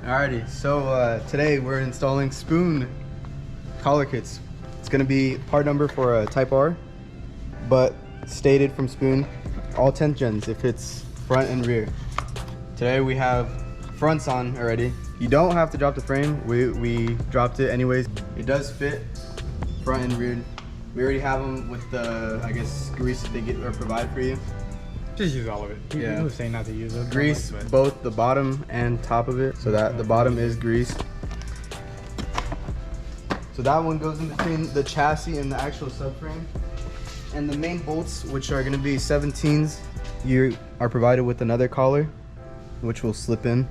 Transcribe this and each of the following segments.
Alrighty, so today we're installing spoon collar kits. It's gonna be part number for a Type R, but stated from Spoon, all 10th gens if it's front and rear. Today we have fronts on already. You don't have to drop the frame. We dropped it anyways. It does fit front and rear. We already have them with the, I guess, grease that they get or provide for you. Just use all of it. Yeah. He was saying not to use it. Grease both the bottom and top of it, so that the bottom is greased. So that one goes in between the chassis and the actual subframe. And the main bolts, which are gonna be 17s, you are provided with another collar, which will slip in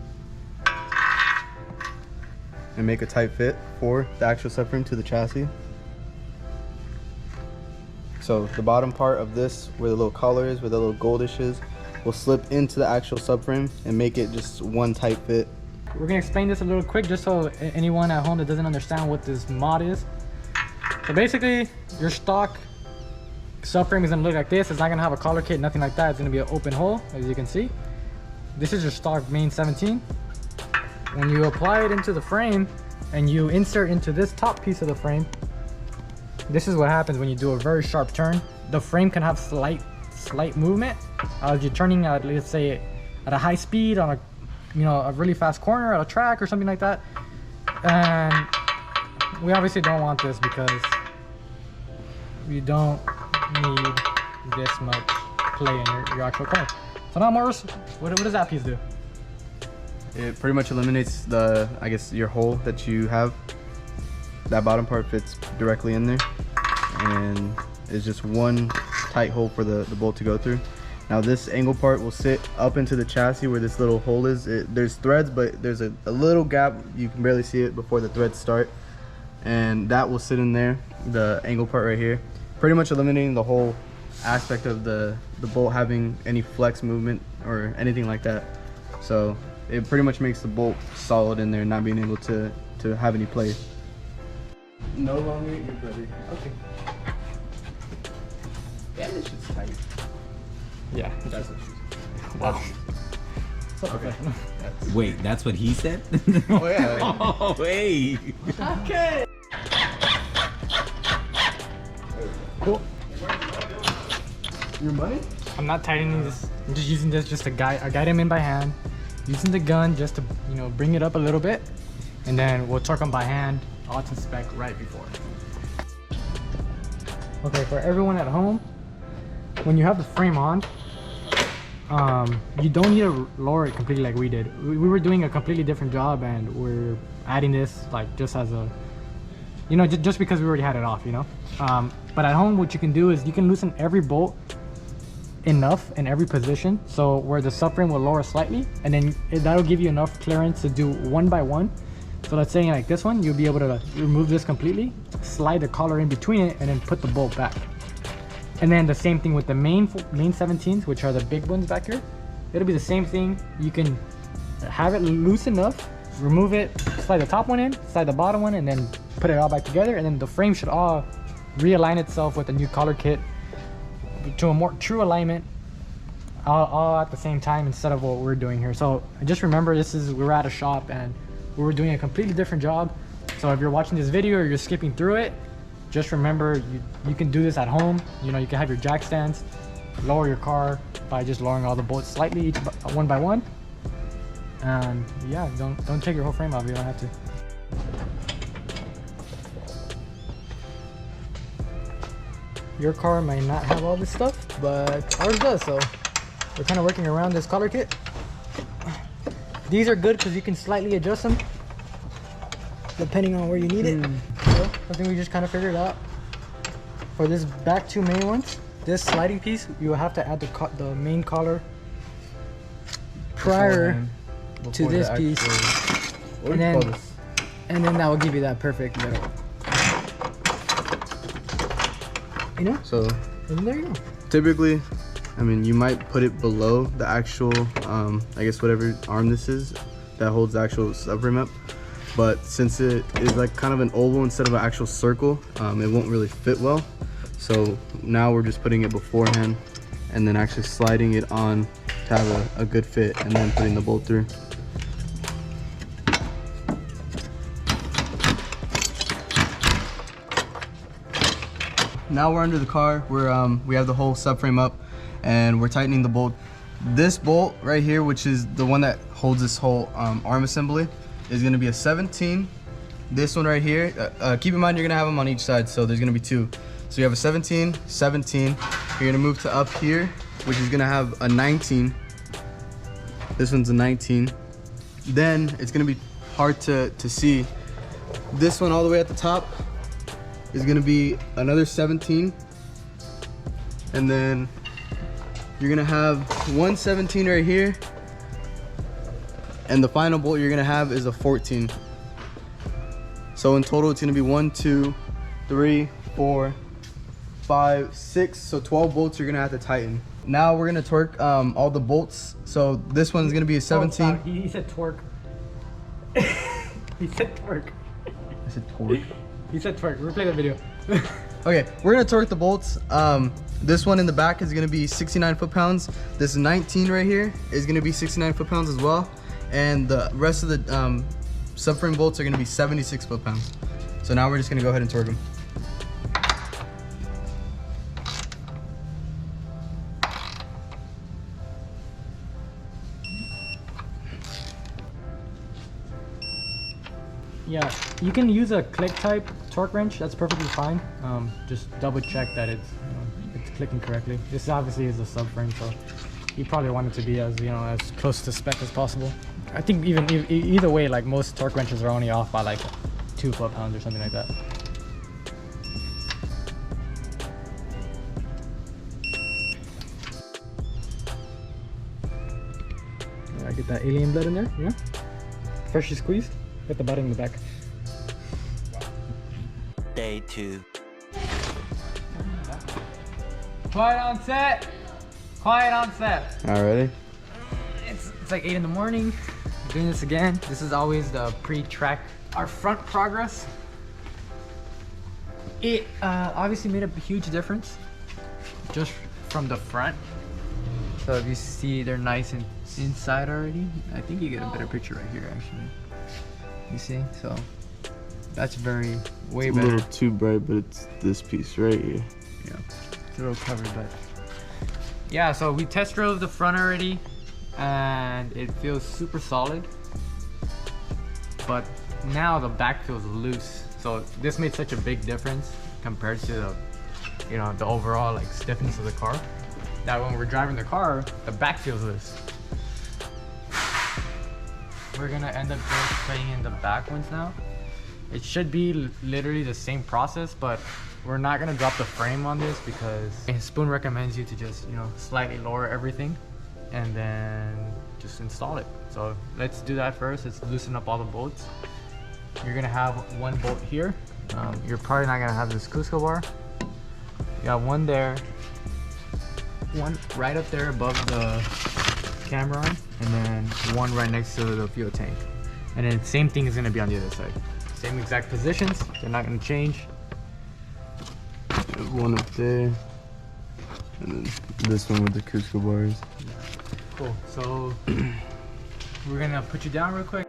and make a tight fit for the actual subframe to the chassis. So the bottom part of this, where the little collar is, where the little goldish is, will slip into the actual subframe and make it just one tight fit. We're gonna explain this a little quick just so anyone at home that doesn't understand what this mod is. So basically, your stock subframe is gonna look like this. It's not gonna have a collar kit, nothing like that. It's gonna be an open hole, as you can see. This is your stock main 17. When you apply it into the frame and you insert into this top piece of the frame, this is what happens when you do a very sharp turn. The frame can have slight movement as you're turning at, let's say, at a high speed on a really fast corner at a track or something like that. And we obviously don't want this because you don't need this much play in your actual car. So now, Morris, what does that piece do? It pretty much eliminates the, I guess, your hole that you have. That bottom part fits directly in there, and it's just one tight hole for the bolt to go through. Now this angle part will sit up into the chassis where this little hole is. There's threads, but there's a little gap. You can barely see it before the threads start, and that will sit in there, the angle part right here, pretty much eliminating the whole aspect of the bolt having any flex movement or anything like that. So it pretty much makes the bolt solid in there, not being able to have any play. No longer your brother. Okay. Yeah, this shit's tight. Yeah, That's what she's. wow. Okay. Wait, that's what he said? Oh yeah. Oh, hey. Okay. Cool. Your money? I'm not tightening this. I'm just using this just to guide him in by hand. Using the gun just to, bring it up a little bit, and then we'll torque them by hand, auto spec right before. Okay, for everyone at home, when you have the frame on, you don't need to lower it completely like we did. We were doing a completely different job, and we're adding this like just as a, just because we already had it off, But at home, what you can do is you can loosen every bolt enough in every position, so where the subframe will lower slightly, and then that'll give you enough clearance to do one by one. So let's say like this one, you'll be able to remove this completely, slide the collar in between it, and then put the bolt back. And then the same thing with the main 17s, which are the big ones back here. It'll be the same thing. You can have it loose enough, remove it, slide the top one in, slide the bottom one, and then put it all back together, and then the frame should all realign itself with the new collar kit to a more true alignment, all at the same time, instead of what we're doing here. So just remember, we're at a shop and we were doing a completely different job. So if you're watching this video or you're skipping through it, just remember you can do this at home. You can have your jack stands, lower your car by just lowering all the bolts slightly, each one by one. And yeah, don't take your whole frame off. You don't have to. Your car might not have all this stuff, but ours does, so we're kind of working around this collar kit. These are good because you can slightly adjust them depending on where you need it. So I think we just kind of figured out. For this back two main ones, this sliding piece, you will have to add the main collar prior to this piece, and then that will give you that perfect middle. So And there you go. typically, I mean, you might put it below the actual, I guess whatever arm this is that holds the actual subframe up. But since it is like kind of an oval instead of an actual circle, it won't really fit well. So now we're just putting it beforehand and then actually sliding it on to have a good fit, and then putting the bolt through. now we're under the car. We have the whole subframe up, and we're tightening the bolt. This bolt right here, which is the one that holds this whole arm assembly, is going to be a 17. This one right here, keep in mind you're going to have them on each side, so there's going to be 2. So you have a 17, 17. You're going to move to up here, which is going to have a 19. This one's a 19. Then it's going to be hard to see. This one all the way at the top is going to be another 17. And then you're going to have one 17 right here. And the final bolt you're going to have is a 14. So in total, it's going to be 1, 2, 3, 4, 5, 6. So 12 bolts you're going to have to tighten. Now we're going to torque all the bolts. So this one's going to be a 17. Oh, he said torque. He said torque. I said torque. He said torque. Replay the video. Okay, we're going to torque the bolts. This one in the back is going to be 69 foot-pounds. This 19 right here is going to be 69 foot-pounds as well. And the rest of the subframe bolts are going to be 76 foot-pounds. So now we're just going to go ahead and torque them. Yeah, you can use a click type torque wrench. That's perfectly fine. Just double check that it's clicking correctly. This obviously is a subframe, so you probably want it to be as as close to spec as possible. I think either way, like most torque wrenches are only off by like 2 foot-pounds or something like that. I get that alien blood in there, freshly squeezed. Get the butt in the back. Day 2. Quiet on set. Quiet on set. Alrighty. It's like 8 in the morning. We're doing this again. This is always the pre-track. Our front progress. It obviously made a huge difference just from the front. So if you see, they're nice and inside already. I think you get a better picture right here, actually. You see, so that's way better. A little too bright, but it's this piece right here. Yeah, it's a little covered, but yeah. So we test drove the front already, and it feels super solid. But now the back feels loose. So this made such a big difference compared to the, the overall like stiffness of the car. That when we're driving the car, the back feels loose. We're gonna end up just putting in the back ones now. It should be literally the same process, but we're not gonna drop the frame on this because Spoon recommends you to just slightly lower everything and then just install it. So let's do that first. Let's loosen up all the bolts. You're gonna have one bolt here. You're probably not gonna have this Cusco bar. You got one there, one right up there above the camera arm, and then one right next to the fuel tank. And then same thing is gonna be on the other side. Same exact positions, they're not gonna change. There's one up there, and then this one with the Cusco bars. Cool, so we're gonna put you down real quick.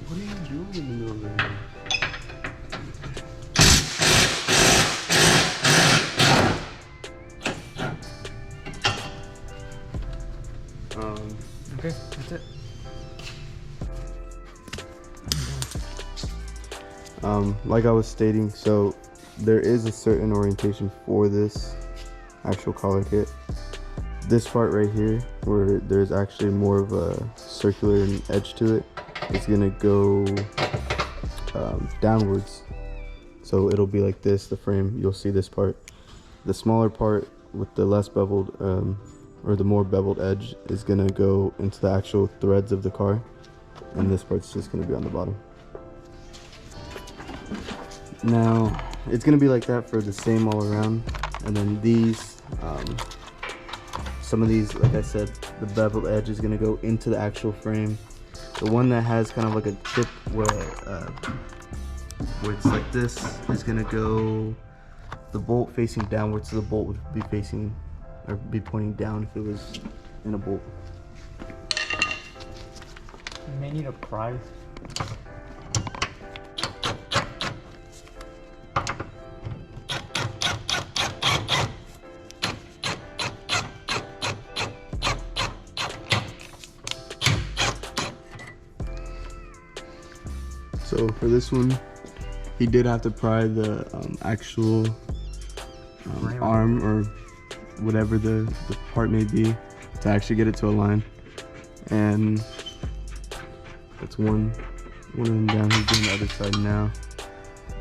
What are you doing in the middle of the night? Okay, that's it. Like I was stating, so there is a certain orientation for this actual collar kit. this part right here, where there's actually more of a circular edge to it, is gonna go downwards. So it'll be like this, the frame, you'll see this part. The smaller part with the less beveled, or the more beveled edge, is gonna go into the actual threads of the car. And this part's just gonna be on the bottom. Now, it's gonna be like that for the same all around. And then these, some of these, like I said, the beveled edge is gonna go into the actual frame. The one that has kind of like a tip where it's like this is gonna go the bolt facing downwards, so the bolt would be facing or be pointing down if it was in a bolt. You may need a pry. So for this one, he did have to pry the actual arm or whatever the part may be to actually get it to align. And that's one of them down. He's doing the other side now.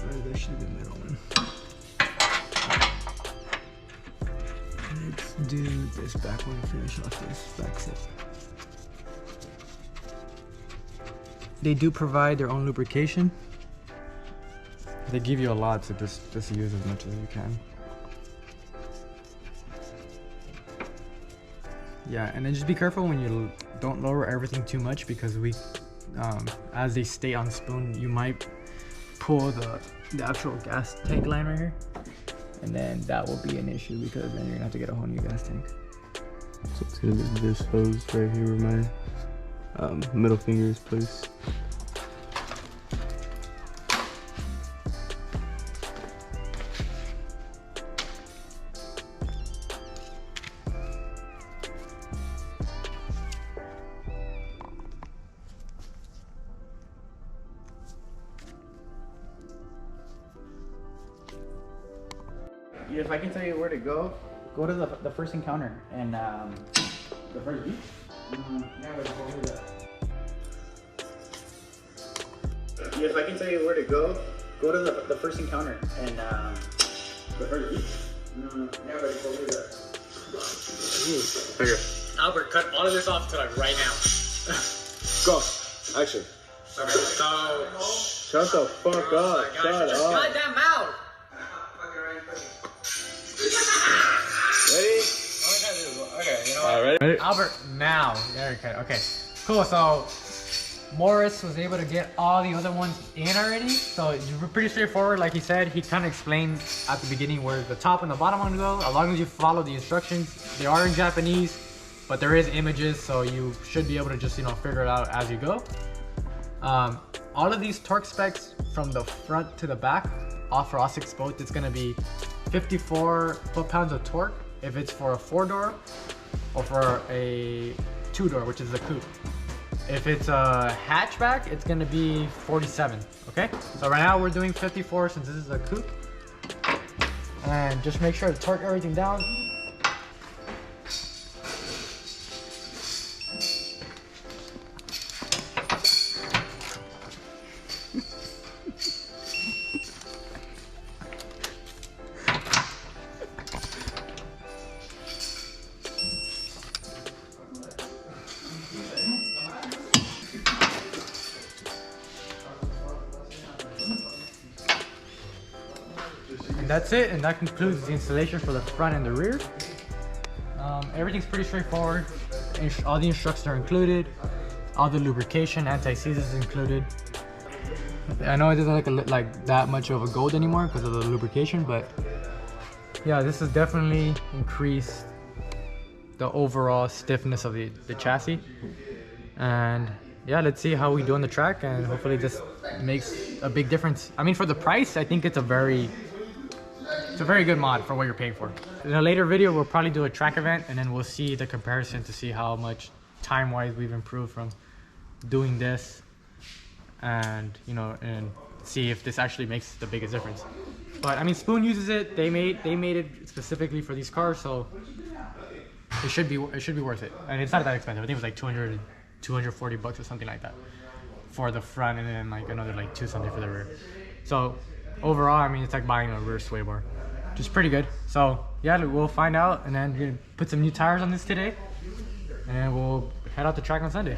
There should be the middle one. Let's do this back one and finish off this back set. They do provide their own lubrication. They give you a lot, so just use as much as you can. Yeah, and then just be careful when you don't lower everything too much, because as they stay on spoon, you might pull the actual gas tank line right here, and then that will be an issue, because then you're gonna have to get a whole new gas tank. So it's gonna be this hose right here where my middle finger is placed. If I can tell you where to go to the first encounter and the first beach. If I can tell you where to go to the first encounter and the first beach. Okay. Albert, cut all of this off to like right now. Go. Action. Okay, so Shut the fuck up. Shut up. goddamn mouth. Ready? Okay, you know what? Ready? Albert, now. Okay, cool. So Morris was able to get all the other ones in already. So it's pretty straightforward. Like he said, he kind of explained at the beginning where the top and the bottom want to go. As long as you follow the instructions, they are in Japanese, but there is images, so you should be able to just figure it out as you go. All of these torque specs from the front to the back, for all 6 boats, it's gonna be 54 foot-pounds of torque if it's for a 4-door or for a 2-door, which is a coupe. If it's a hatchback, it's gonna be 47, okay? So right now we're doing 54 since this is a coupe. And just make sure to torque everything down. And that's it, and that concludes the installation for the front and the rear. Everything's pretty straightforward. All the instructions are included. All the lubrication, anti-seize is included. I know it doesn't look like that much of a gold anymore because of the lubrication, but yeah, this has definitely increased the overall stiffness of the chassis. And yeah, let's see how we do on the track, and hopefully this makes a big difference. I mean, for the price, I think it's a very good mod for what you're paying for. In a later video, we'll probably do a track event, and then we'll see the comparison to see how much time-wise we've improved from doing this, and and see if this actually makes the biggest difference. But I mean, Spoon uses it. They made it specifically for these cars, so it should be worth it. And it's not that expensive. I think it was like 240 bucks or something like that for the front, and then like another like 2 something for the rear. So overall, I mean, it's like buying a rear sway bar, which is pretty good. So yeah, we'll find out, and then we're gonna put some new tires on this today, and we'll head out the track on Sunday.